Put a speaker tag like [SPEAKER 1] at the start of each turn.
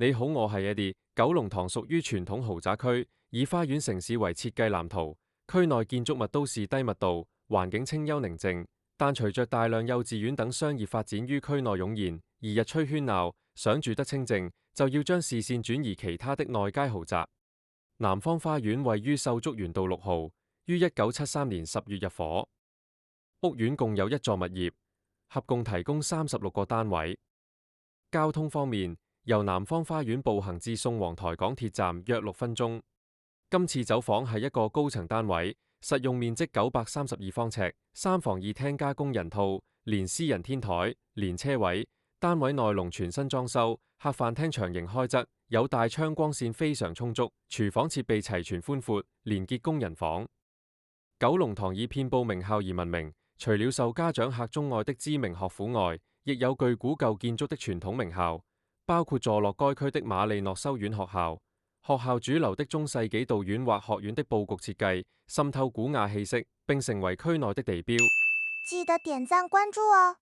[SPEAKER 1] 你好，我係 Eddie。九龍塘屬於傳統豪宅區，以花園城市為設計藍圖。區內建築物都是低密度，環境清幽寧靜。但隨着大量幼稚園等商業發展於區內湧現，而日趨喧鬧，想住得清靜，就要將視線轉移其他的內街豪宅。南方花園位於秀竹園道6號，於1973年10月入伙。屋苑共有一座物業，合共提供36個單位。交通方面，由南方花園步行至宋皇臺港鐵站約6分鐘。今次走訪係一個高層單位，實用面積932方尺，3房2廳加工人套，連私人天台，連車位。單位內籠全新裝修，客飯廳長形開側，有大窗，光線非常充足，廚房設備齊全寬闊，連結工人房。九龍塘以遍佈名校而聞名，除了受家長客鍾愛的知名學府外，亦有具古舊建築的傳統名校。包括坐落該區的瑪利諾修院學校，學校主流的中世紀道院或學院的佈局設計，滲透古雅氣息，並成為區內的地標。
[SPEAKER 2] 記得點讚關注哦。